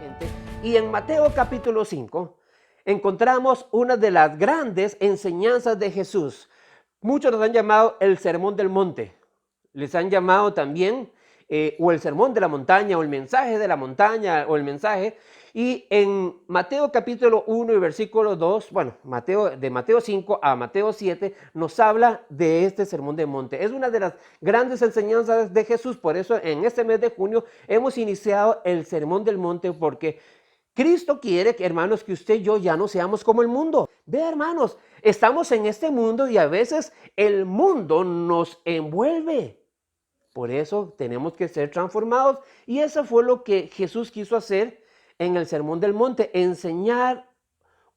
gente. Y en Mateo capítulo 5 encontramos una de las grandes enseñanzas de Jesús. Muchos los han llamado el Sermón del Monte. Les han llamado también o el Sermón de la Montaña, o el mensaje de la montaña, o el mensaje. Y en Mateo capítulo 1 y versículo 2, bueno, de Mateo 5 a Mateo 7, nos habla de este Sermón del Monte. Es una de las grandes enseñanzas de Jesús. Por eso en este mes de junio hemos iniciado el Sermón del Monte, porque Cristo quiere, hermanos, que usted y yo ya no seamos como el mundo. Ve, hermanos, estamos en este mundo y a veces el mundo nos envuelve. Por eso tenemos que ser transformados, y eso fue lo que Jesús quiso hacer en el Sermón del Monte, enseñar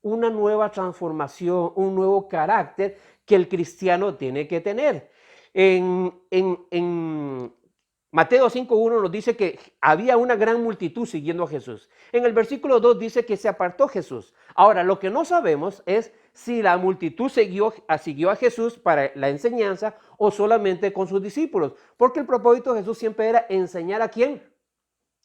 una nueva transformación, un nuevo carácter que el cristiano tiene que tener. En Mateo 5.1 nos dice que había una gran multitud siguiendo a Jesús. En el versículo 2 dice que se apartó Jesús. Ahora, lo que no sabemos es si la multitud siguió a Jesús para la enseñanza o solamente con sus discípulos. Porque el propósito de Jesús siempre era enseñar ¿a quién?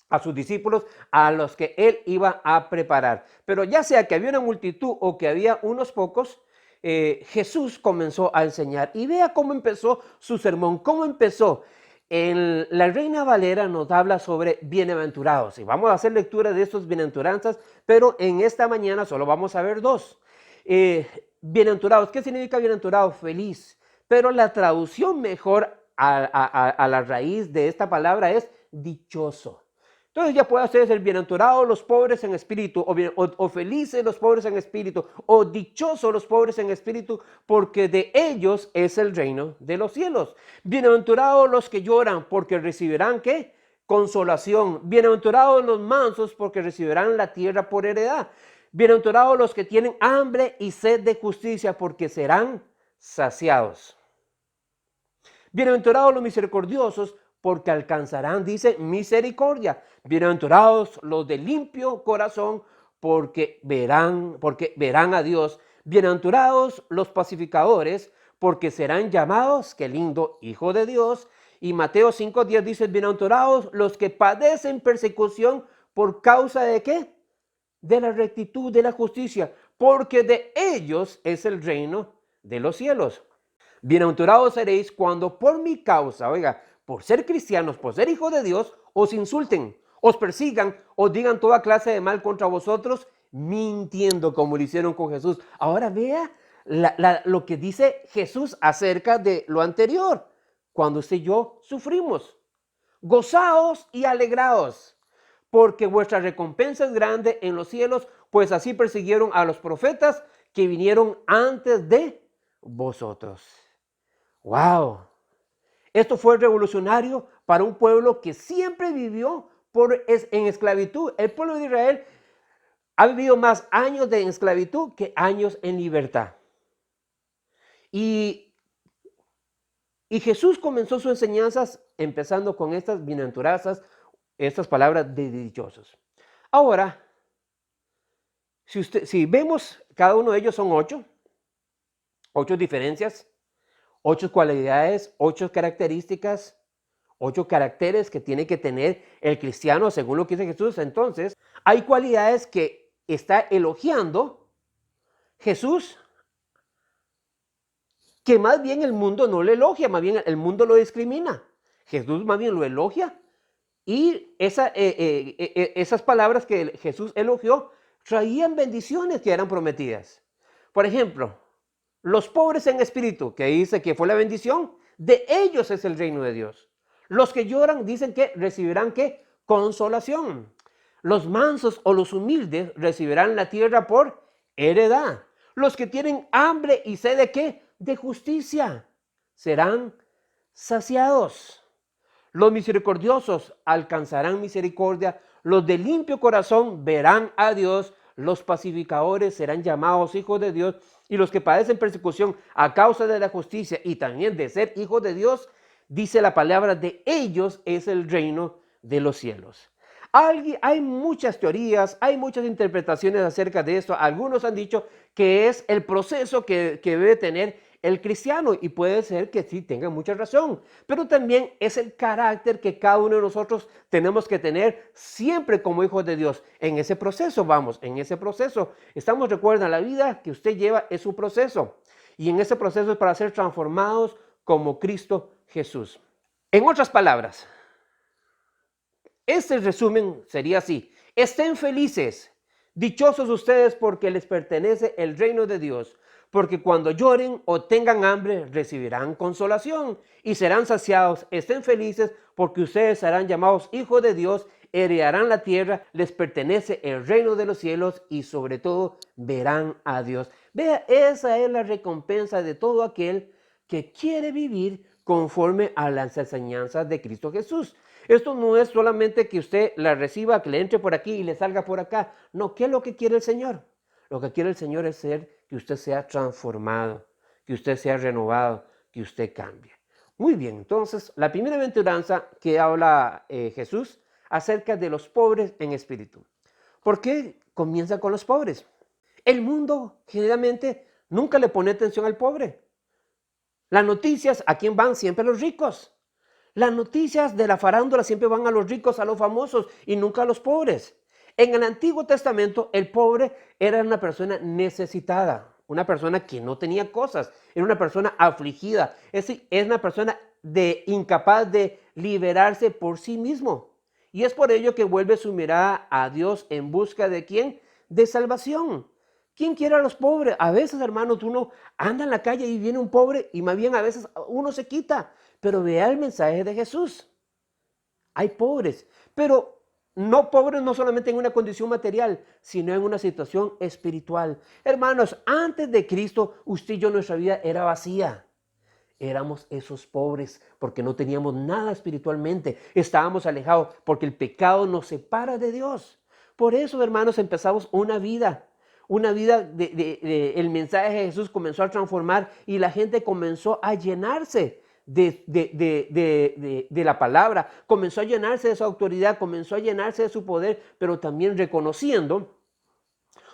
A sus discípulos, a los que él iba a preparar. Pero ya sea que había una multitud o que había unos pocos, Jesús comenzó a enseñar. Y vea cómo empezó su sermón, cómo empezó. En la Reina Valera nos habla sobre bienaventurados, y vamos a hacer lectura de estos bienaventuranzas, pero en esta mañana solo vamos a ver dos. Bienaventurados, ¿qué significa bienaventurado? Feliz. Pero la traducción mejor a la raíz de esta palabra es dichoso. Entonces ya puede ser bienaventurados los pobres en espíritu, o felices los pobres en espíritu, o dichosos los pobres en espíritu, porque de ellos es el reino de los cielos. Bienaventurados los que lloran, porque recibirán ¿qué? Consolación. Bienaventurados los mansos, porque recibirán la tierra por heredad. Bienaventurados los que tienen hambre y sed de justicia, porque serán saciados. Bienaventurados los misericordiosos, porque alcanzarán, dice, misericordia. Bienaventurados los de limpio corazón, porque verán a Dios. Bienaventurados los pacificadores, porque serán llamados, qué lindo, hijo de Dios. Y Mateo 5.10 dice, bienaventurados los que padecen persecución por causa de ¿qué? De la rectitud, de la justicia, porque de ellos es el reino de los cielos. Bienaventurados seréis cuando por mi causa, oiga, por ser cristianos, por ser hijos de Dios, os insulten, os persigan, os digan toda clase de mal contra vosotros, mintiendo como lo hicieron con Jesús. Ahora vea lo que dice Jesús acerca de lo anterior. Cuando usted y yo sufrimos, gozaos y alegraos, porque vuestra recompensa es grande en los cielos, pues así persiguieron a los profetas que vinieron antes de vosotros. ¡Wow! Esto fue revolucionario para un pueblo que siempre vivió en esclavitud. El pueblo de Israel ha vivido más años de esclavitud que años en libertad. Y Jesús comenzó sus enseñanzas empezando con estas bienaventuranzas, estas palabras de dichosos. Ahora, si vemos, cada uno de ellos son 8 diferencias, 8 cualidades, 8 características, 8 caracteres que tiene que tener el cristiano según lo que dice Jesús. Entonces, hay cualidades que está elogiando Jesús, que más bien el mundo no le elogia, más bien el mundo lo discrimina. Jesús más bien lo elogia, y esas palabras que Jesús elogió traían bendiciones que eran prometidas. Por ejemplo, los pobres en espíritu, que dice que fue la bendición, de ellos es el reino de Dios. Los que lloran dicen que recibirán ¿qué? Consolación. Los mansos o los humildes recibirán la tierra por heredad. Los que tienen hambre y sed de ¿qué? De justicia serán saciados. Los misericordiosos alcanzarán misericordia. Los de limpio corazón verán a Dios. Los pacificadores serán llamados hijos de Dios, y los que padecen persecución a causa de la justicia y también de ser hijos de Dios, dice la palabra, de ellos es el reino de los cielos. Hay muchas teorías, hay muchas interpretaciones acerca de esto. Algunos han dicho que es el proceso que debe tener el cristiano, y puede ser que sí tenga mucha razón, pero también es el carácter que cada uno de nosotros tenemos que tener siempre como hijos de Dios. En ese proceso vamos, en ese proceso. Recuerdan, la vida que usted lleva es un proceso, y en ese proceso es para ser transformados como Cristo Jesús. En otras palabras, este resumen sería así: estén felices, dichosos ustedes porque les pertenece el reino de Dios, porque cuando lloren o tengan hambre recibirán consolación y serán saciados. Estén felices porque ustedes serán llamados hijos de Dios, heredarán la tierra, les pertenece el reino de los cielos y sobre todo verán a Dios. Vea, esa es la recompensa de todo aquel que quiere vivir conforme a las enseñanzas de Cristo Jesús. Esto no es solamente que usted la reciba, que le entre por aquí y le salga por acá. No, ¿qué es lo que quiere el Señor? Lo que quiere el Señor es que usted sea transformado, que usted sea renovado, que usted cambie. Muy bien, entonces la primera bienaventuranza que habla Jesús acerca de los pobres en espíritu. ¿Por qué comienza con los pobres? El mundo generalmente nunca le pone atención al pobre. Las noticias, ¿a quién van? Siempre a los ricos. Las noticias de la farándula siempre van a los ricos, a los famosos y nunca a los pobres. En el Antiguo Testamento, el pobre era una persona necesitada, una persona que no tenía cosas, era una persona afligida, es decir, es una persona incapaz de liberarse por sí mismo. Y es por ello que vuelve su mirada a Dios en busca de ¿quién? De salvación. ¿Quién quiere a los pobres? A veces, hermanos, uno anda en la calle y viene un pobre y más bien a veces uno se quita. Pero vea el mensaje de Jesús. Hay pobres, pero pobres no solamente en una condición material, sino en una situación espiritual. Hermanos, antes de Cristo, usted y yo, nuestra vida era vacía. Éramos esos pobres porque no teníamos nada espiritualmente. Estábamos alejados porque el pecado nos separa de Dios. Por eso, hermanos, empezamos una vida. El mensaje de Jesús comenzó a transformar y la gente comenzó a llenarse de la palabra, comenzó a llenarse de su autoridad, comenzó a llenarse de su poder, pero también reconociendo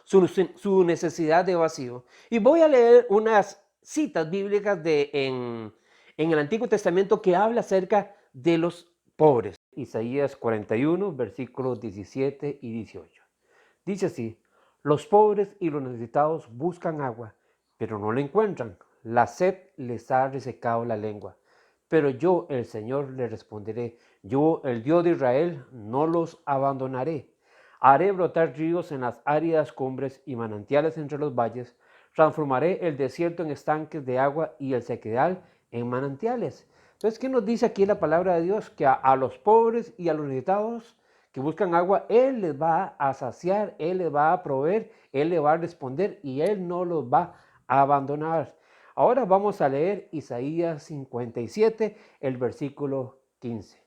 su necesidad de vacío. Y voy a leer unas citas bíblicas en el Antiguo Testamento que habla acerca de los pobres. Isaías 41, versículos 17 y 18. Dice así: los pobres y los necesitados buscan agua, pero no la encuentran. La sed les ha resecado la lengua. Pero yo, el Señor, les responderé. Yo, el Dios de Israel, no los abandonaré. Haré brotar ríos en las áridas cumbres y manantiales entre los valles. Transformaré el desierto en estanques de agua y el sequedal en manantiales. Entonces, ¿qué nos dice aquí la palabra de Dios? Que a los pobres y a los necesitados que buscan agua, Él les va a saciar, Él les va a proveer, Él les va a responder y Él no los va a abandonar. Ahora vamos a leer Isaías 57, el versículo 15.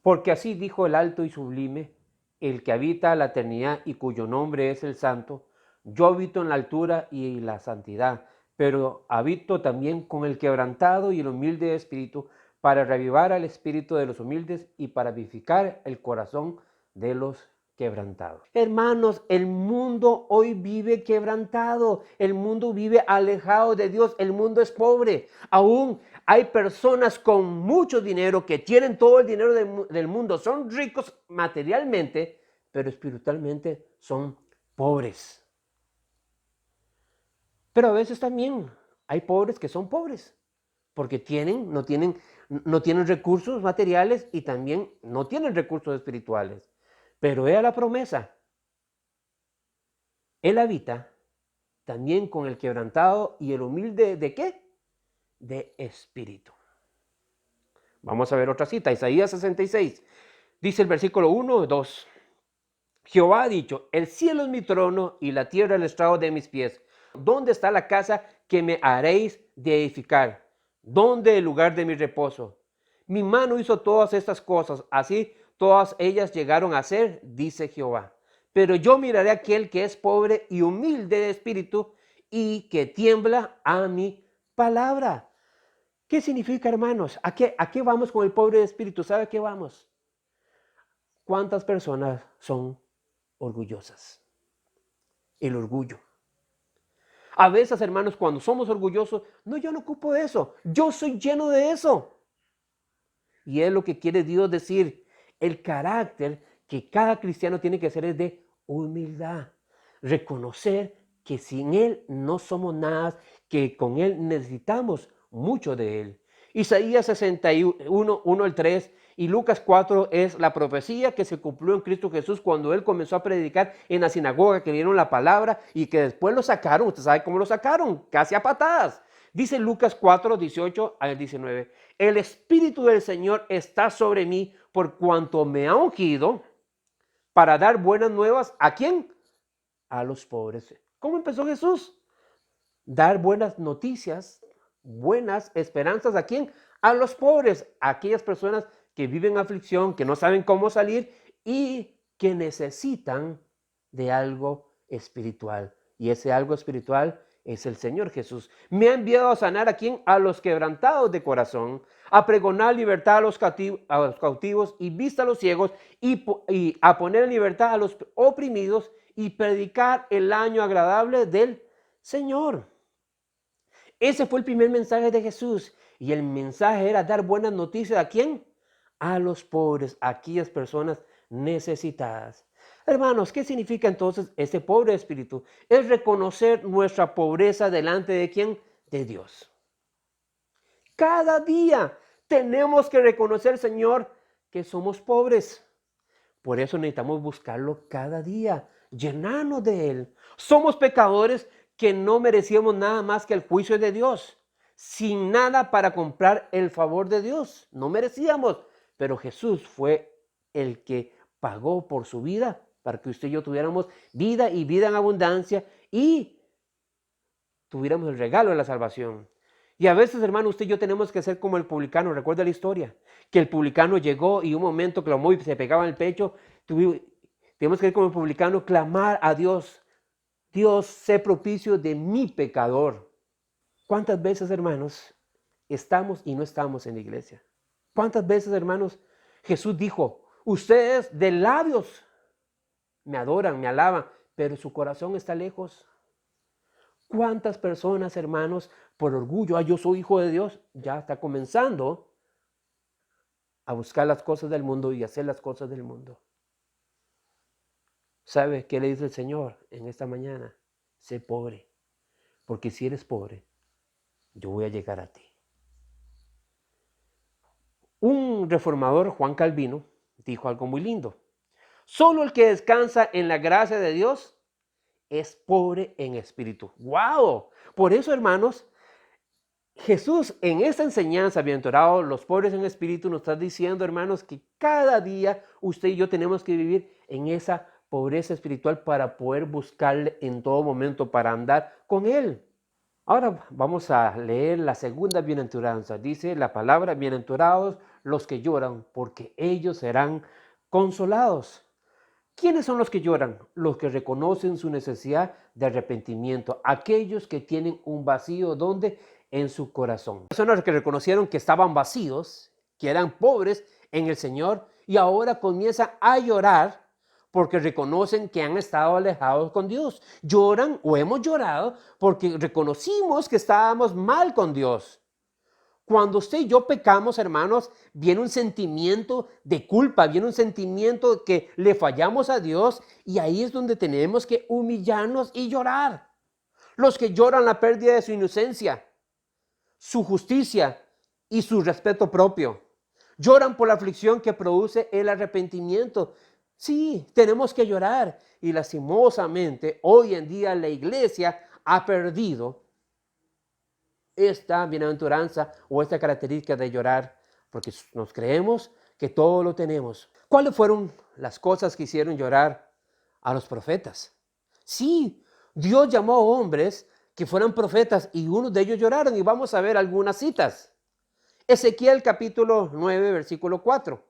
Porque así dijo el alto y sublime, el que habita la eternidad y cuyo nombre es el Santo: yo habito en la altura y la santidad, pero habito también con el quebrantado y el humilde de espíritu, para reavivar al espíritu de los humildes y para vivificar el corazón de los quebrantados. Hermanos, el mundo hoy vive quebrantado, el mundo vive alejado de Dios, el mundo es pobre. Aún hay personas con mucho dinero que tienen todo el dinero del mundo, son ricos materialmente, pero espiritualmente son pobres. Pero a veces también hay pobres que son pobres, porque no tienen recursos materiales y también no tienen recursos espirituales. Pero vea la promesa. Él habita también con el quebrantado y el humilde, ¿de qué? De espíritu. Vamos a ver otra cita, Isaías 66. Dice el versículo 1 y 2. Jehová ha dicho: el cielo es mi trono y la tierra el estrado de mis pies. ¿Dónde está la casa que me haréis de edificar? ¿Dónde el lugar de mi reposo? Mi mano hizo todas estas cosas, así todas ellas llegaron a ser, dice Jehová. Pero yo miraré a aquel que es pobre y humilde de espíritu y que tiembla a mi palabra. ¿Qué significa, hermanos? ¿A qué vamos con el pobre de espíritu? ¿Sabe a qué vamos? ¿Cuántas personas son orgullosas? El orgullo. A veces, hermanos, cuando somos orgullosos, no, yo no ocupo eso, yo soy lleno de eso. Y es lo que quiere Dios decir. El carácter que cada cristiano tiene que ser es de humildad. Reconocer que sin Él no somos nada, que con Él necesitamos mucho de Él. Isaías 61, 1 al 3 y Lucas 4 es la profecía que se cumplió en Cristo Jesús cuando Él comenzó a predicar en la sinagoga, que dieron la palabra y que después lo sacaron. Usted sabe cómo lo sacaron, casi a patadas. Dice Lucas 4, 18 al 19. El Espíritu del Señor está sobre mí por cuanto me ha ungido para dar buenas nuevas. ¿A quién? A los pobres. ¿Cómo empezó Jesús? Dar buenas noticias, buenas esperanzas. ¿A quién? A los pobres, a aquellas personas que viven aflicción, que no saben cómo salir y que necesitan de algo espiritual. Y ese algo espiritual es el Señor Jesús. Me ha enviado a sanar a quién? A los quebrantados de corazón, a pregonar libertad a los cautivos y vista a los ciegos y a poner en libertad a los oprimidos y predicar el año agradable del Señor. Ese fue el primer mensaje de Jesús. Y el mensaje era dar buenas noticias. ¿A quién? A los pobres, a aquellas personas necesitadas. Hermanos, ¿qué significa entonces ese pobre espíritu? Es reconocer nuestra pobreza delante de ¿quién? De Dios. Cada día tenemos que reconocer, Señor, que somos pobres. Por eso necesitamos buscarlo cada día, llenarnos de Él. Somos pecadores que no merecíamos nada más que el juicio de Dios, sin nada para comprar el favor de Dios. No merecíamos, pero Jesús fue el que pagó por su vida para que usted y yo tuviéramos vida y vida en abundancia y tuviéramos el regalo de la salvación. Y a veces, hermano, usted y yo tenemos que ser como el publicano. Recuerda la historia, que el publicano llegó y un momento clamó y se pegaba en el pecho. Tenemos que ir como el publicano, clamar a Dios. Dios, sé propicio de mi pecador. ¿Cuántas veces, hermanos, estamos y no estamos en la iglesia? ¿Cuántas veces, hermanos, Jesús dijo, ustedes de labios me adoran, me alaban, pero su corazón está lejos? ¿Cuántas personas, hermanos, por orgullo, yo soy hijo de Dios, ya está comenzando a buscar las cosas del mundo y hacer las cosas del mundo? ¿Sabe qué le dice el Señor en esta mañana? Sé pobre, porque si eres pobre, yo voy a llegar a ti. Un reformador, Juan Calvino, dijo algo muy lindo. Solo el que descansa en la gracia de Dios es pobre en espíritu. ¡Wow! Por eso, hermanos, Jesús en esta enseñanza, bienaventurados los pobres en espíritu, nos está diciendo, hermanos, que cada día usted y yo tenemos que vivir en esa pobreza espiritual para poder buscarle en todo momento, para andar con Él. Ahora vamos a leer la segunda bienaventuranza. Dice la palabra, bienaventurados los que lloran, porque ellos serán consolados. ¿Quiénes son los que lloran? Los que reconocen su necesidad de arrepentimiento. Aquellos que tienen un vacío, ¿dónde? En su corazón. Personas que reconocieron que estaban vacíos, que eran pobres en el Señor y ahora comienzan a llorar porque reconocen que han estado alejados con Dios. Lloran o hemos llorado porque reconocimos que estábamos mal con Dios. Cuando usted y yo pecamos, hermanos, viene un sentimiento de culpa, viene un sentimiento de que le fallamos a Dios y ahí es donde tenemos que humillarnos y llorar. Los que lloran la pérdida de su inocencia, su justicia y su respeto propio. Lloran por la aflicción que produce el arrepentimiento. Sí, tenemos que llorar y lastimosamente hoy en día la iglesia ha perdido esta bienaventuranza o esta característica de llorar porque nos creemos que todo lo tenemos. ¿Cuáles fueron las cosas que hicieron llorar a los profetas? Sí, Dios llamó a hombres que fueran profetas y unos de ellos lloraron y vamos a ver algunas citas. Ezequiel capítulo 9 versículo 4.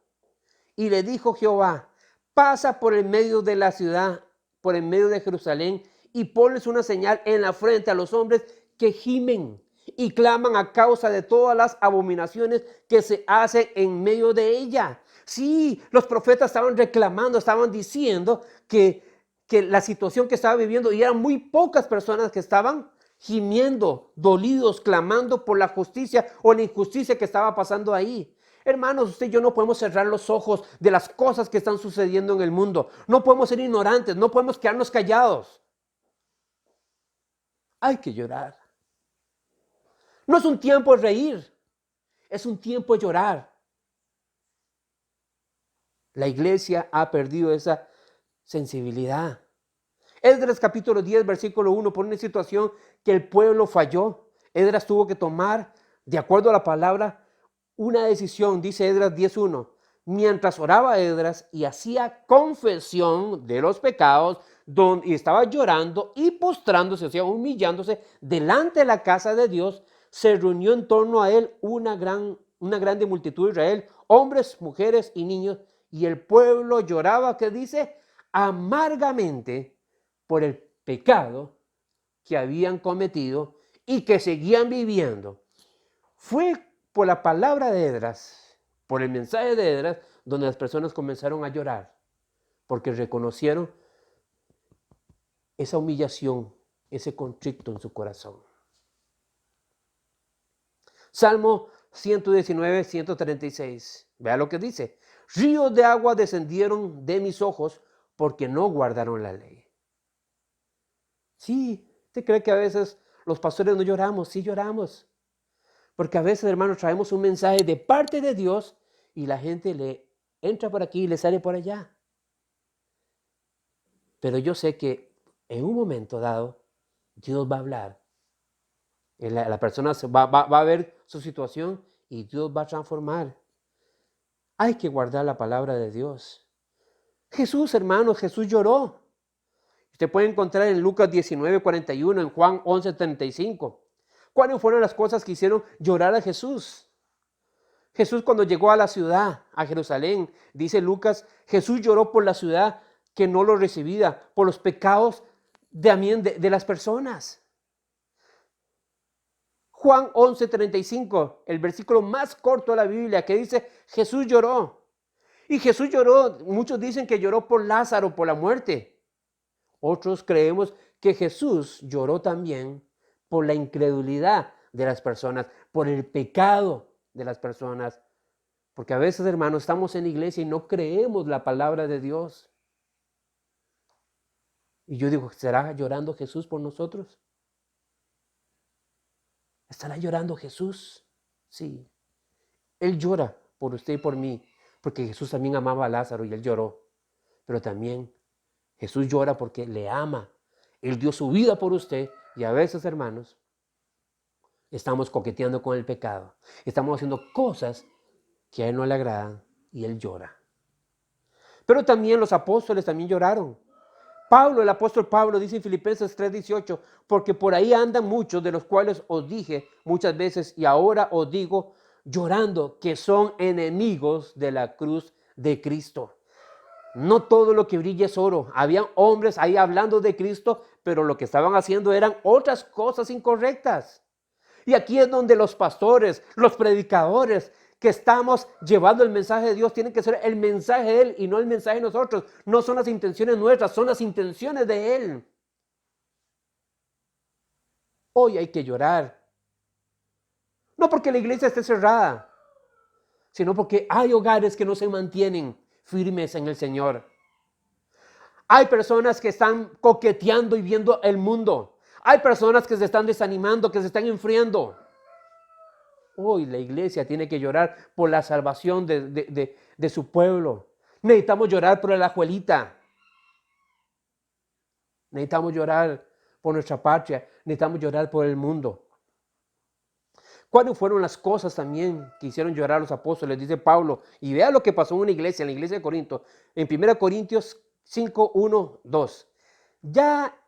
Y le dijo Jehová, pasa por el medio de la ciudad, por el medio de Jerusalén y ponles una señal en la frente a los hombres que gimen y claman a causa de todas las abominaciones que se hacen en medio de ella. Sí, los profetas estaban reclamando, estaban diciendo que la situación que estaba viviendo, y eran muy pocas personas que estaban gimiendo, dolidos, clamando por la justicia o la injusticia que estaba pasando ahí. Hermanos, usted y yo no podemos cerrar los ojos de las cosas que están sucediendo en el mundo. No podemos ser ignorantes, no podemos quedarnos callados. Hay que llorar. No es un tiempo de reír, es un tiempo de llorar. La iglesia ha perdido esa sensibilidad. Esdras capítulo 10, versículo 1, por una situación que el pueblo falló. Esdras tuvo que tomar, de acuerdo a la palabra, una decisión. Dice Esdras 10:1. Mientras oraba Esdras y hacía confesión de los pecados, y estaba llorando y postrándose, o sea, humillándose delante de la casa de Dios, se reunió en torno a él una grande multitud de Israel, hombres, mujeres y niños, y el pueblo lloraba, ¿qué dice? Amargamente por el pecado que habían cometido y que seguían viviendo. Fue por la palabra de Esdras, por el mensaje de Esdras, donde las personas comenzaron a llorar, porque reconocieron esa humillación, ese contrito en su corazón. Salmo 119, 136. Vea lo que dice. Ríos de agua descendieron de mis ojos porque no guardaron la ley. Sí, ¿usted cree que a veces los pastores no lloramos? Sí lloramos. Porque a veces, hermanos, traemos un mensaje de parte de Dios y la gente le entra por aquí y le sale por allá. Pero yo sé que en un momento dado, Dios va a hablar. La persona va a ver su situación y Dios va a transformar. Hay que guardar la palabra de Dios. Jesús, hermanos, Jesús lloró. Usted puede encontrar en Lucas 19:41, en Juan 11:35. ¿Cuáles fueron las cosas que hicieron llorar a Jesús? Jesús cuando llegó a la ciudad, a Jerusalén, dice Lucas, Jesús lloró por la ciudad que no lo recibía, por los pecados de las personas. Juan 11:35, el versículo más corto de la Biblia, que dice, Jesús lloró. Y Jesús lloró, muchos dicen que lloró por Lázaro, por la muerte. Otros creemos que Jesús lloró también por la incredulidad de las personas, por el pecado de las personas. Porque a veces, hermanos, estamos en la iglesia y no creemos la palabra de Dios. Y yo digo, ¿estará llorando Jesús por nosotros? ¿Estará llorando Jesús? Sí. Él llora por usted y por mí, porque Jesús también amaba a Lázaro y él lloró. Pero también Jesús llora porque le ama. Él dio su vida por usted y a veces, hermanos, estamos coqueteando con el pecado. Estamos haciendo cosas que a él no le agradan y él llora. Pero también los apóstoles también lloraron. Pablo, el apóstol Pablo, dice en Filipenses 3:18, porque por ahí andan muchos de los cuales os dije muchas veces y ahora os digo llorando que son enemigos de la cruz de Cristo. No todo lo que brilla es oro. Habían hombres ahí hablando de Cristo, pero lo que estaban haciendo eran otras cosas incorrectas. Y aquí es donde los pastores, los predicadores que estamos llevando el mensaje de Dios, tienen que ser el mensaje de Él y no el mensaje de nosotros. No son las intenciones nuestras, son las intenciones de Él. Hoy hay que llorar. No porque la iglesia esté cerrada, sino porque hay hogares que no se mantienen firmes en el Señor. Hay personas que están coqueteando y viendo el mundo. Hay personas que se están desanimando, que se están enfriando. Hoy la iglesia tiene que llorar por la salvación de su pueblo. Necesitamos llorar por la abuelita. Necesitamos llorar por nuestra patria. Necesitamos llorar por el mundo. ¿Cuáles fueron las cosas también que hicieron llorar a los apóstoles? Dice Pablo. Y vea lo que pasó en una iglesia, en la iglesia de Corinto. En 1 Corintios 5, 1, 2.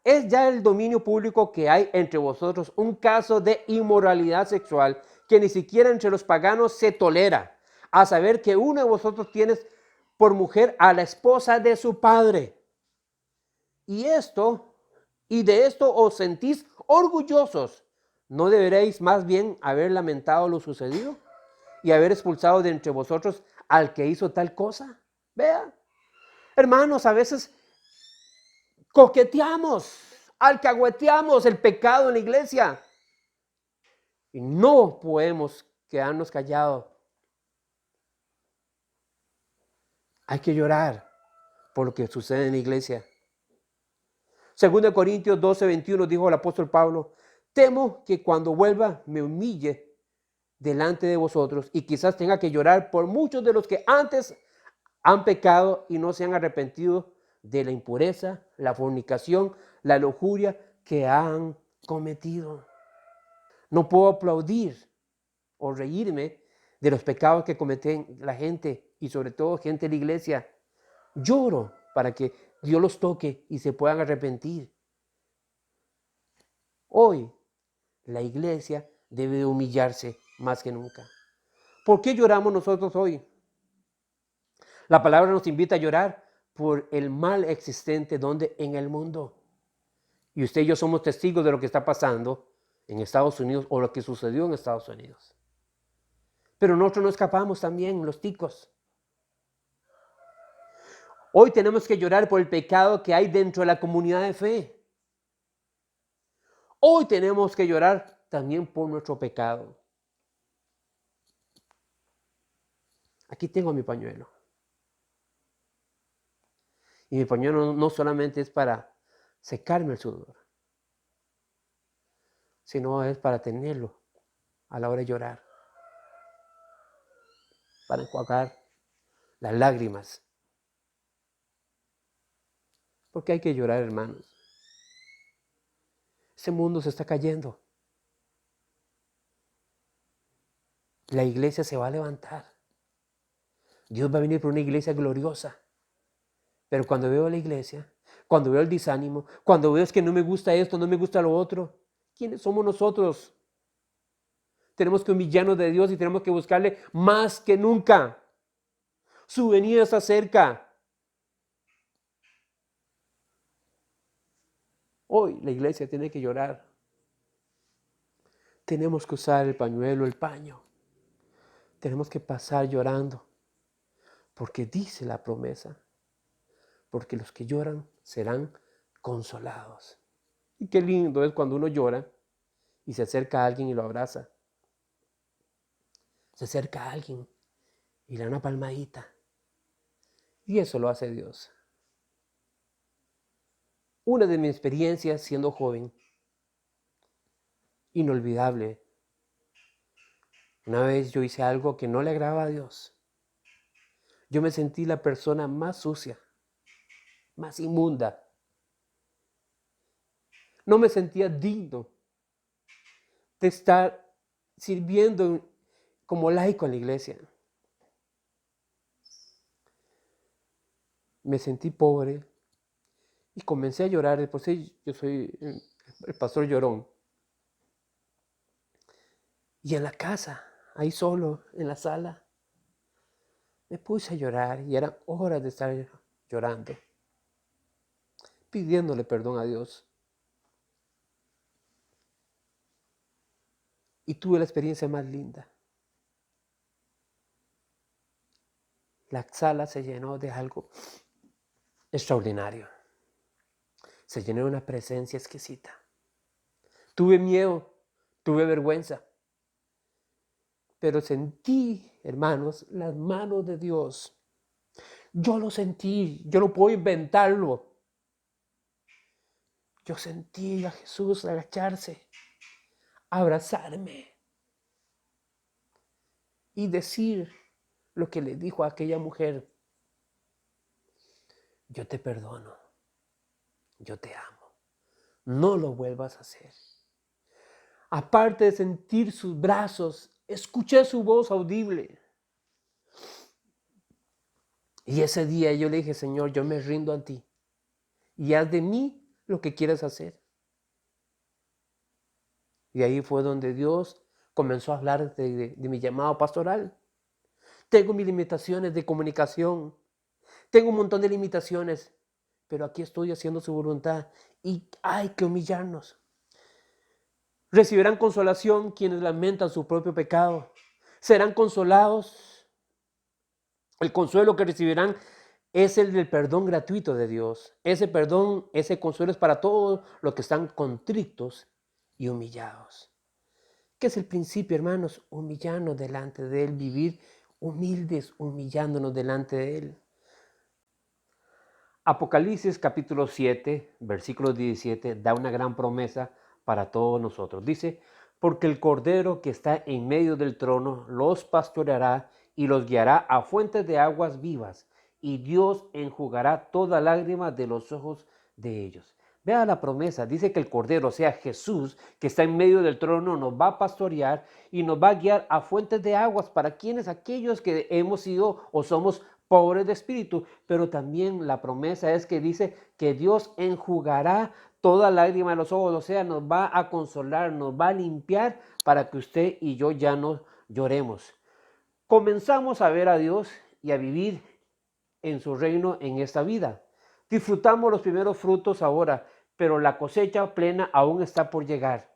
Es ya el dominio público que hay entre vosotros un caso de inmoralidad sexual que ni siquiera entre los paganos se tolera, a saber que uno de vosotros tiene por mujer a la esposa de su padre. Y de esto os sentís orgullosos. ¿No deberéis más bien haber lamentado lo sucedido y haber expulsado de entre vosotros al que hizo tal cosa? Vea, hermanos, a veces coqueteamos, alcahueteamos el pecado en la iglesia. Y no podemos quedarnos callados. Hay que llorar por lo que sucede en la iglesia. 2 Corintios 12:21 dijo el apóstol Pablo: temo que cuando vuelva me humille delante de vosotros y quizás tenga que llorar por muchos de los que antes han pecado y no se han arrepentido de la impureza, la fornicación, la lujuria que han cometido. No puedo aplaudir o reírme de los pecados que cometen la gente y sobre todo gente de la iglesia. Lloro para que Dios los toque y se puedan arrepentir. Hoy la iglesia debe humillarse más que nunca. ¿Por qué lloramos nosotros hoy? La palabra nos invita a llorar por el mal existente donde en el mundo. Y usted y yo somos testigos de lo que está pasando en Estados Unidos o lo que sucedió en Estados Unidos. Pero nosotros no escapamos también, los ticos. Hoy tenemos que llorar por el pecado que hay dentro de la comunidad de fe. Hoy tenemos que llorar también por nuestro pecado. Aquí tengo mi pañuelo. Y mi pañuelo no solamente es para secarme el sudor, sino es para tenerlo a la hora de llorar, para enjuagar las lágrimas. Porque hay que llorar, hermanos. Este mundo se está cayendo. La iglesia se va a levantar. Dios va a venir por una iglesia gloriosa. Pero cuando veo la iglesia, cuando veo el desánimo, cuando veo que no me gusta esto, no me gusta lo otro, ¿quiénes somos nosotros? Tenemos que humillarnos de Dios y tenemos que buscarle más que nunca. Su venida está cerca. Hoy la iglesia tiene que llorar. Tenemos que usar el pañuelo, el paño. Tenemos que pasar llorando. Porque dice la promesa, porque los que lloran serán consolados. Y qué lindo es cuando uno llora y se acerca a alguien y lo abraza. Se acerca a alguien y le da una palmadita. Y eso lo hace Dios. Una de mis experiencias siendo joven, inolvidable. Una vez yo hice algo que no le agradaba a Dios. Yo me sentí la persona más sucia, más inmunda. No me sentía digno de estar sirviendo como laico en la iglesia. Me sentí pobre y comencé a llorar. De por sí yo soy el pastor llorón. Y en la casa, ahí solo, en la sala, me puse a llorar y eran horas de estar llorando, pidiéndole perdón a Dios. Y tuve la experiencia más linda. La sala se llenó de algo extraordinario. Se llenó de una presencia exquisita. Tuve miedo, tuve vergüenza. Pero sentí, hermanos, las manos de Dios. Yo lo sentí, yo no puedo inventarlo. Yo sentí a Jesús agacharse, abrazarme y decir lo que le dijo a aquella mujer: yo te perdono, yo te amo, no lo vuelvas a hacer. Aparte de sentir sus brazos, escuché su voz audible. Y ese día yo le dije: Señor, yo me rindo a ti y haz de mí lo que quieras hacer. Y ahí fue donde Dios comenzó a hablar de mi llamado pastoral. Tengo mis limitaciones de comunicación, tengo un montón de limitaciones, pero aquí estoy haciendo su voluntad y hay que humillarnos. Recibirán consolación quienes lamentan su propio pecado. Serán consolados. El consuelo que recibirán es el del perdón gratuito de Dios. Ese perdón, ese consuelo es para todos los que están contritos y humillados. ¿Qué es el principio, hermanos? Humillarnos delante de Él, vivir humildes, humillándonos delante de Él. Apocalipsis capítulo 7, versículo 17, da una gran promesa para todos nosotros. Dice, porque el Cordero que está en medio del trono los pastoreará y los guiará a fuentes de aguas vivas, y Dios enjugará toda lágrima de los ojos de ellos. Vea la promesa, dice que el Cordero, o sea Jesús, que está en medio del trono, nos va a pastorear y nos va a guiar a fuentes de aguas. ¿Para quienes? Aquellos que hemos sido o somos pobres de espíritu, pero también la promesa es que dice que Dios enjugará toda lágrima de los ojos, o sea, nos va a consolar, nos va a limpiar para que usted y yo ya no lloremos. Comenzamos a ver a Dios y a vivir en su reino en esta vida. Disfrutamos los primeros frutos ahora, pero la cosecha plena aún está por llegar.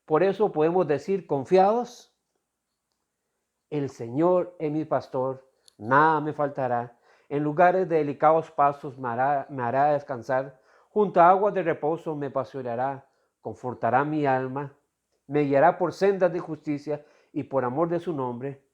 Por eso podemos decir confiados, el Señor es mi pastor, nada me faltará. En lugares de delicados pastos me hará descansar. Junto a aguas de reposo me pastoreará, confortará mi alma. Me guiará por sendas de justicia y por amor de su nombre.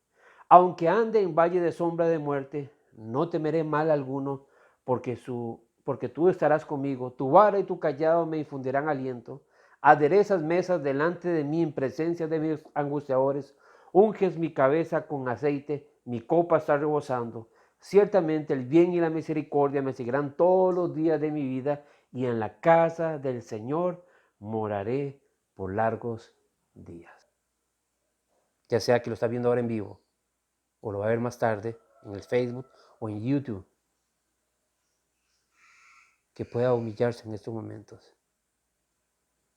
Aunque ande en valle de sombra de muerte, no temeré mal alguno, porque tú estarás conmigo. Tu vara y tu callado me infundirán aliento. Aderezas mesas delante de mí en presencia de mis angustiadores. Unges mi cabeza con aceite, mi copa está rebosando. Ciertamente el bien y la misericordia me seguirán todos los días de mi vida, y en la casa del Señor moraré por largos días. Ya sea que lo está viendo ahora en vivo, o lo va a ver más tarde en el Facebook o en YouTube, que pueda humillarse en estos momentos.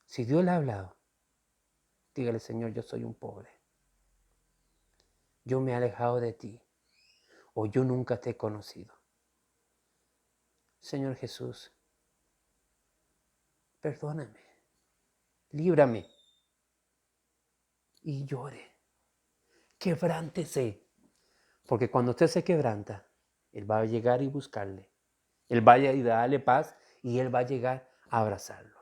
Si Dios le ha hablado, dígale: Señor, yo soy un pobre. Yo me he alejado de ti, o yo nunca te he conocido. Señor Jesús, perdóname, líbrame, y llore, quebrántese, porque cuando usted se quebranta, Él va a llegar y buscarle, Él va a ir a darle paz y Él va a llegar a abrazarlo.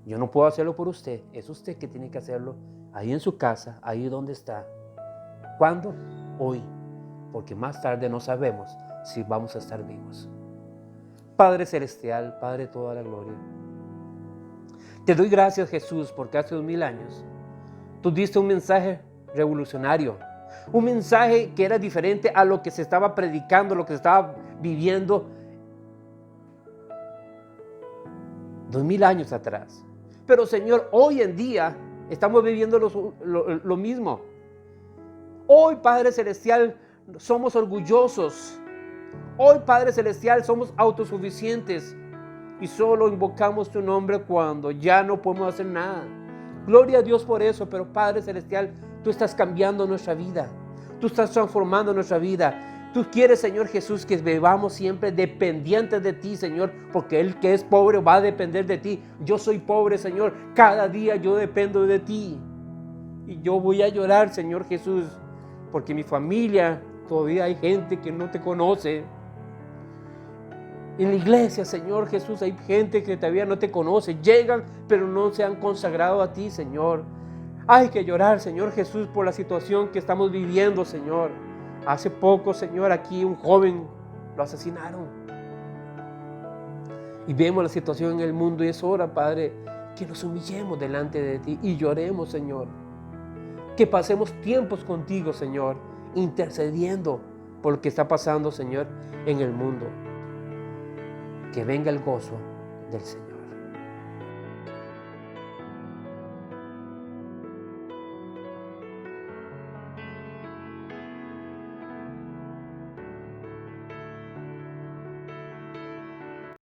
Yo no puedo hacerlo por usted, es usted que tiene que hacerlo ahí en su casa, ahí donde está. ¿Cuándo? Hoy, porque más tarde no sabemos si vamos a estar vivos. Padre Celestial, Padre de toda la gloria, te doy gracias, Jesús, porque hace 2000 años tú diste un mensaje revolucionario, un mensaje que era diferente a lo que se estaba predicando, lo que se estaba viviendo 2000 años atrás. Pero Señor, hoy en día estamos viviendo lo mismo. Hoy, Padre Celestial, somos orgullosos. Hoy, Padre Celestial, somos autosuficientes y solo invocamos tu nombre cuando ya no podemos hacer nada. Gloria a Dios por eso, pero Padre Celestial, tú estás cambiando nuestra vida. Tú estás transformando nuestra vida. Tú quieres, Señor Jesús, que vivamos siempre dependientes de ti, Señor, porque el que es pobre va a depender de ti. Yo soy pobre, Señor. Cada día yo dependo de ti. Y yo voy a llorar, Señor Jesús, porque en mi familia todavía hay gente que no te conoce. En la iglesia, Señor Jesús, hay gente que todavía no te conoce. Llegan, pero no se han consagrado a ti, Señor. Hay que llorar, Señor Jesús, por la situación que estamos viviendo, Señor. Hace poco, Señor, aquí un joven lo asesinaron. Y vemos la situación en el mundo y es hora, Padre, que nos humillemos delante de ti y lloremos, Señor. Que pasemos tiempos contigo, Señor, intercediendo por lo que está pasando, Señor, en el mundo. Que venga el gozo del Señor.